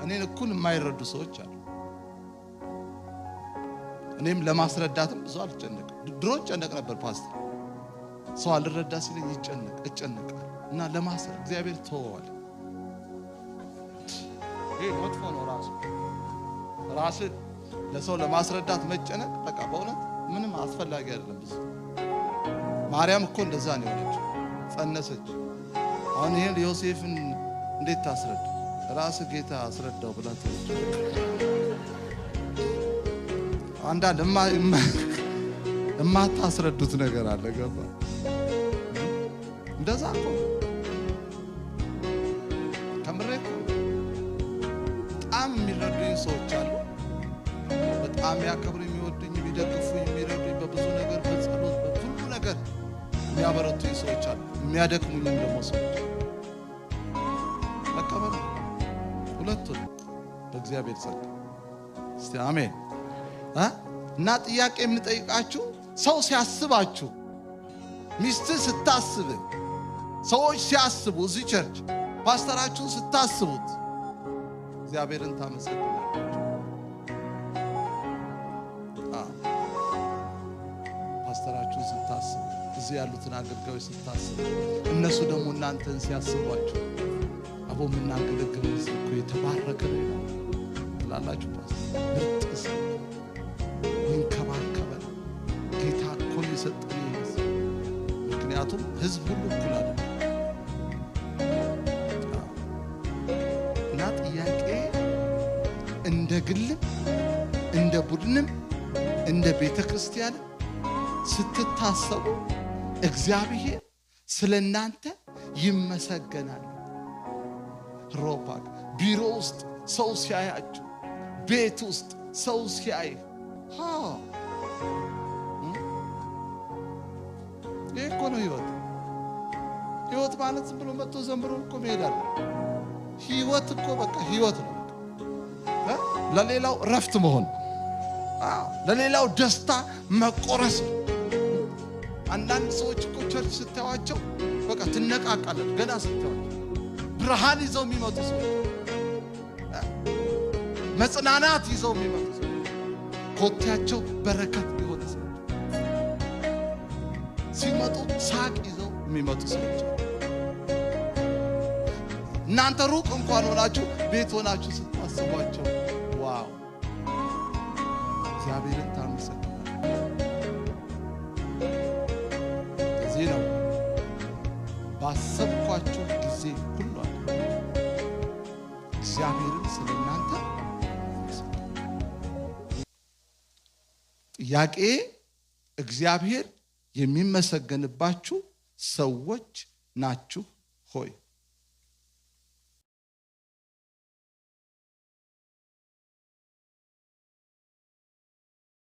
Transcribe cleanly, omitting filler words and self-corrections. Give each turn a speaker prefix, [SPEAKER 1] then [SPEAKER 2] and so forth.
[SPEAKER 1] እኔን እኩል የማይረዱ ሰዎች አሉ። እኔም ለማስረዳትም ብዙ አልጨነቅም። ድሮ ጨነቅ ነበር ፓስተር። ሰው አልረዳ ሲለኝ እጨነቅ እና ለማስረዳት እግዚአብሔር ተወዋል። ይሄ መጥፎ ነው። ራስ ለሰው ለማስረዳት መጨነቅ በቃ በእውነት ምንም አስፈላጊ አይደለም። ብዙ ማርያም እኮ እንደዛ ነው የሆነችው። ጸነሰች። አሁን ይሄን ዮሴፍን እንዴት ታስረዳ? ራስ ጌታ አስረዳው ብላ ተወች። አንዳንድ እማታስረዱት ነገር አለ። ገባ? እንደዛ እኮ ከምሬ እኮ በጣም የሚረዱኝ ሰዎች አሉ። በጣም ያከብሩኝ፣ የሚወዱኝ፣ የሚደግፉኝ፣ የሚረዱኝ በብዙ ነገር በጸሎት በሁሉ ነገር የሚያበረቱኝ ሰዎች አሉ። የሚያደክሙኝም ደግሞ ሰዎች መቀበል ሁለቱን በእግዚአብሔር ጸጋ። እስቲ አሜን። እና ጥያቄ የምጠይቃችሁ ሰው ሲያስባችሁ፣ ሚስት ስታስብ፣ ሰዎች ሲያስቡ፣ እዚህ ቸርች ፓስተራችሁን ስታስቡት እግዚአብሔርን ታመሰግናላችሁ። ፓስተራችሁን ስታስቡ፣ እዚህ ያሉትን አገልጋዮች ስታስቡ፣ እነሱ ደግሞ እናንተን ሲያስቧችሁ አቦ ምናገለግለው እኮ የተባረከ ነው ትላላችሁ። ፓስተር ምርጥ ሰው ይንከባከበን ጌታ እኮ የሰጠን ይመስል። ምክንያቱም ህዝብ ሁሉ እኩል አይደለም። እና ጥያቄ እንደ ግልም እንደ ቡድንም እንደ ቤተ ክርስቲያን ስትታሰቡ እግዚአብሔር ስለናንተ ይመሰገናል። ሮፓክ ቢሮ ውስጥ ሰው ሲያያችሁ፣ ቤት ውስጥ ሰው ሲያይ ይሄ እኮ ነው ህይወት ማለት ዝም ብሎ መጥቶ ዘምሮ እኮ መሄዳል። ህይወት እኮ በቃ ህይወት ነው። ለሌላው ረፍት መሆን፣ ለሌላው ደስታ መቆረስ። አንዳንድ ሰዎች እኮ ቸርች ስታዩዋቸው በቃ ትነቃቃለች። ገና ስታዩዋቸው ብርሃን ይዘው የሚመጡ ሰዎች፣ መጽናናት ይዘው የሚመጡ ሰዎች፣ ኮቴያቸው በረከት የሆነ ሰዎች ሲመጡ ሳቅ ይዘው የሚመጡ ሰዎች። እናንተ ሩቅ እንኳን ሆናችሁ ቤት ሆናችሁ ስታስቧቸው ዋው እግዚአብሔርን ታመሰግናላችሁ። እዚህ ነው ባሰብኳችሁ ጊዜ ሁሉ አለ እግዚአብሔርን ስለናንተ። ጥያቄ እግዚአብሔር የሚመሰገንባችሁ ሰዎች ናችሁ ሆይ?